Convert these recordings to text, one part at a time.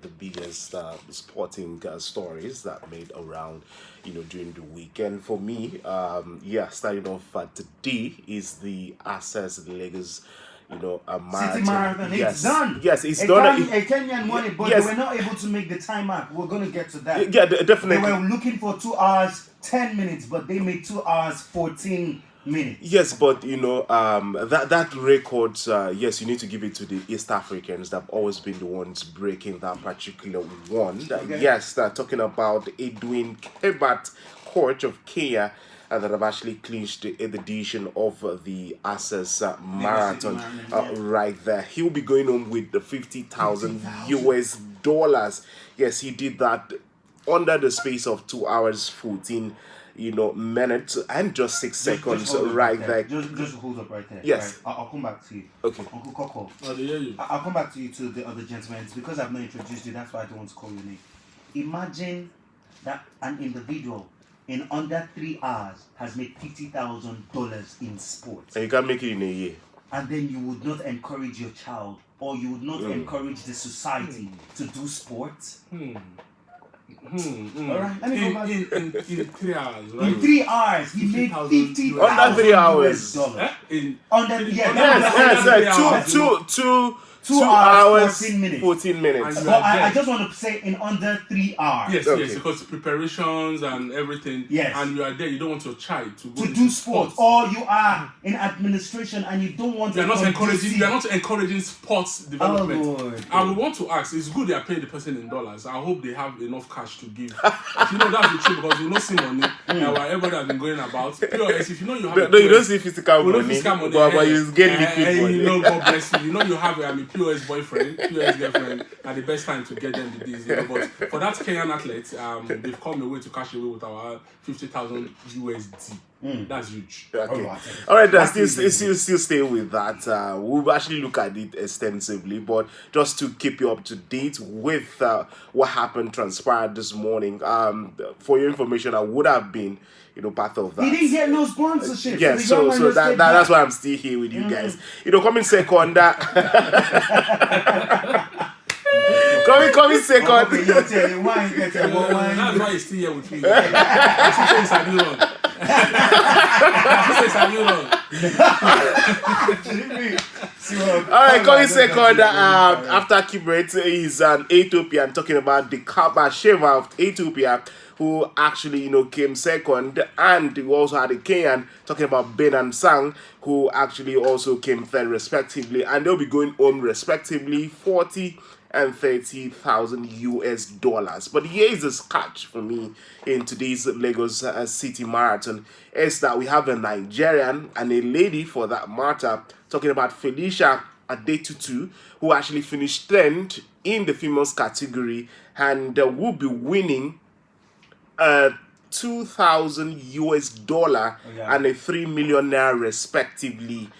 the biggest sporting stories that made around, during the weekend. For me, starting off today is the Access Lagos, a marathon. City Marathon, it's done. Yes, it's done. A Kenyan won it, but yes. they were not able to make the time up. We're going to get to that. Yeah, definitely. They were looking for 2 hours, 10 minutes, but they made 2 hours, 14 minutes. Yes, but that record, yes, you need to give it to the East Africans that have always been the ones breaking that particular one. Okay. Yes, talking about Edwin Kebat, coach of Kenya, that have actually clinched the edition of the Access Marathon right there. He'll be going home with the $50,000 US. Yes, he did that under the space of 2 hours, 14 minutes and just 6 seconds there. Just hold up right there. Yes. Right. I'll come back to you. Okay. Uncle Coco. I hear you. I'll come back to you to the other gentlemen. It's because I've not introduced you, that's why I don't want to call your name. Imagine that an individual in under 3 hours has made $50,000 in sports. And you can't make it in a year. And then you would not encourage your child, or you would not encourage the society to do sports. All right, let me go back. In 3 hours, right? In 3 hours, he made $50,000 under 3 hours. Two hours, 14 minutes. But I just want to say in under 3 hours. Yes, yes, because preparations and everything. Yes. And you are there, you don't want your child to go to do sports, or you are in administration and you don't want to. You are not encouraging sports development. Oh, Lord. I would want to ask. It's good they are paying the person in dollars. I hope they have enough cash to give. That's the truth, because you know, see money. While everybody has been going about POS. If you know you have, you don't see physical money, but you get liquid money. You know, God bless you. You know you have POS boyfriend, POS girlfriend, at the best time to get them the deals. But for that Kenyan athlete, they've come away to cash away with our 50,000 USD. That's huge. Okay. All right, still stay with that. We'll actually look at it extensively, but just to keep you up to date with what transpired this morning. For your information, I would have been part of that. He didn't get no sponsorship. Yes, so that's why I'm still here with you guys. Coming second. Coming second. Okay, you'll tell you why you get a wine. That's why he's still here with me. Alright, coming second after Kibret is an Ethiopian, talking about the Kabasheva of Ethiopia, who actually came second, and we also had a Kenyan talking about Ben and Sang, who actually also came third respectively, and they'll be going home respectively 40 and 30,000 US. But here is the catch for me in today's Lagos City Marathon is that we have a Nigerian and a lady, for that matter, talking about Felicia Adetutu, who actually finished 10th in the females category and will be winning $2,000 US and a 3 million naira respectively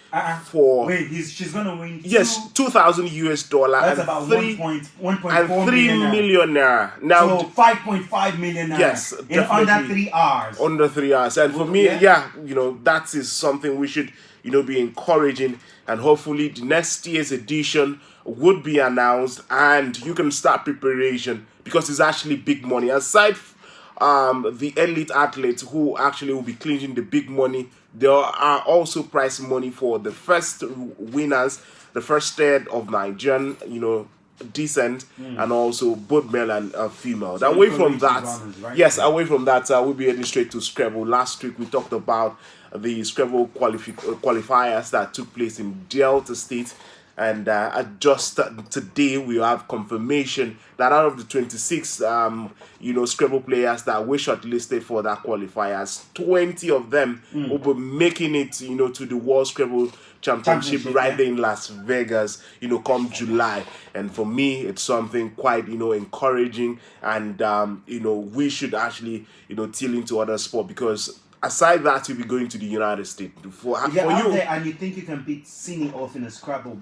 for. Wait, she's gonna win. $2,000 US. That's about 1.4 million naira. Now, so 5.5 million naira. Yes, in under 3 hours. Under 3 hours, and for me, that is something we should be encouraging, and hopefully the next year's edition would be announced, and you can start preparation, because it's actually big money. Aside the elite athletes who actually will be clinching the big money, there are also prize money for the first winners, the first third of Nigerian, descent, and also both male and female. So away from that, runners, right? yes, away from that, we'll be heading straight to Scrabble. Last week we talked about the Scrabble qualifiers that took place in Delta State. And just today we have confirmation that out of the 26 Scrabble players that were shortlisted for that qualifiers, 20 of them will be making it to the World Scrabble Championship right there in Las Vegas come July. And for me, it's something quite encouraging, and we should actually till into other sport, because aside that, you'll be going to the United States. For you, there and you think you can beat Sini off in a Scrabble.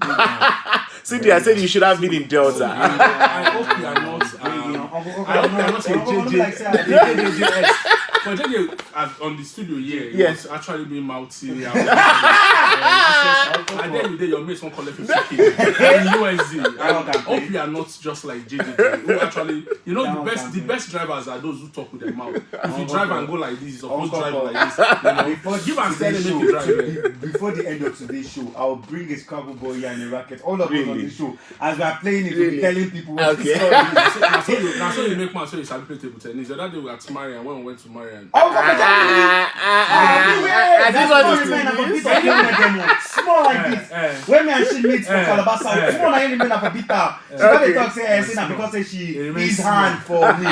Cindy, I said you should have been in Delta. I hope you are not. I hope you are not a JJS. But then on the studio, he Yes. was actually being multi. And then your mates won't collect 50k in USD. And hope you are not just like JJ, who actually, the best drivers are those who talk with their mouth. If you drive and go like this, you're supposed to drive like this. Give and send and make you drive. Before the end of today's show, I'll bring a Scrabble boy here and a racket. All of us on the show. As we are playing it, we'll be telling people what the story is. Now, so you make man so you shall play table tennis. The other day we were at Marian when we went to Marian. Small like this. When me and she meet for Calabasa, small like any man of a bitter. She got the talk say because she his hand for me.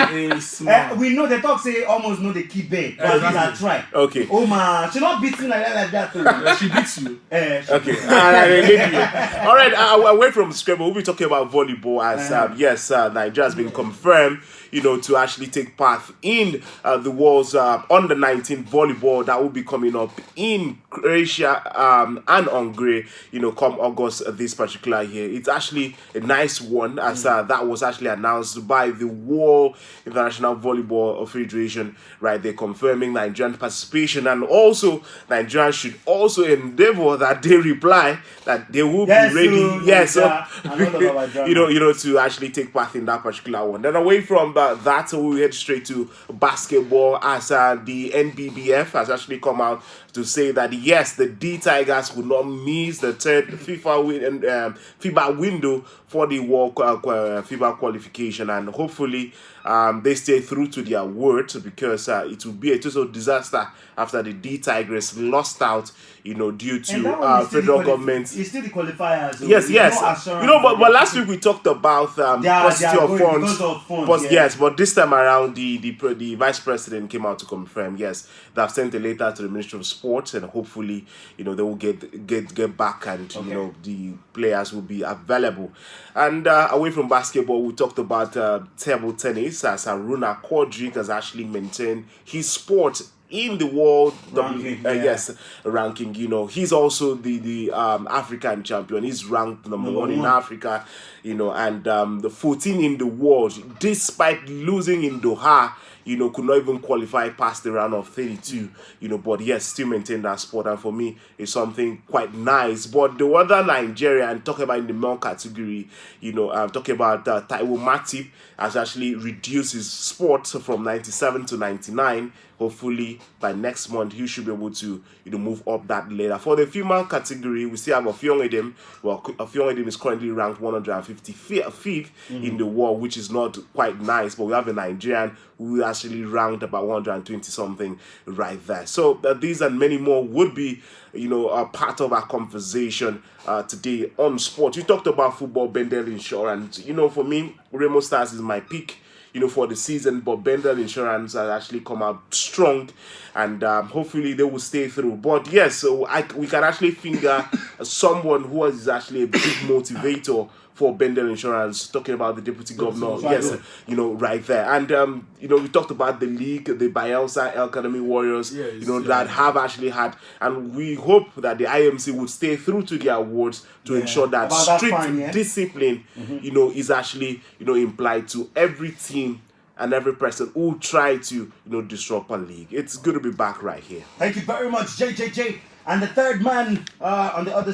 We know the talk say almost know the key bed, but these are try. Okay. Oh man, she not beats me like that too. She beats you. Okay. All right. Away from Scrabble, we'll be talking about volleyball as Nigeria has been confirmed, to actually take part in the World's under-19 volleyball that will be coming up in Croatia and Hungary, come August this particular year. It's actually a nice one as that was actually announced by the World International Volleyball Federation, right? They're confirming Nigerian participation, and also Nigeria should also endeavor that they reply that they will be ready. Yes, to actually take part in that particular one. Then away from that, we head straight to basketball as the NBBF has actually come out to say that yes, the D Tigers will not miss the third FIBA window for the World FIBA qualification, and hopefully they stay true to their word, because it will be a total disaster after the D Tigers lost out, due to federal government. It's still the qualifiers. Yes. But last week we talked about paucity of funds. But this time around the vice president came out to confirm. Yes, they have sent a letter to the Ministry of Sports, and hopefully, they will get back, and the players will be available. And away from basketball, we talked about table tennis as Aruna Kodrik has actually maintained his spot in the world ranking. He's also the African champion. He's ranked number one in Africa, and the 14 in the world, despite losing in Doha. Could not even qualify past the round of 32, but yes, still maintain that spot. And for me, it's something quite nice. But the other Nigerian, talking about in the male category, talking about Taiwo Matip, has actually reduced his spot from 97 to 99. Hopefully, by next month, he should be able to, move up that ladder. For the female category, we still have Ofiongedem. Well, Ofiongedem is currently ranked 155th in the world, which is not quite nice. But we have a Nigerian who actually ranked about 120-something right there. So these and many more would be, a part of our conversation today on sports. You talked about football, Bendel Insurance. For me, Remo Stars is my pick, for the season, but Bendel Insurance has actually come out strong, and hopefully they will stay through. But yes, so we can actually finger someone who is actually a big motivator for Bendel Insurance, talking about the deputy governor. Yes, right there. And we talked about the league, the Bayelsa El Academy Warriors, that have actually had, and we hope that the IMC would stay through to their words to ensure that strict discipline, is actually, implied to every team and every person who try to, disrupt a league. It's good to be back right here. Thank you very much, JJJ. And the third man on the other side.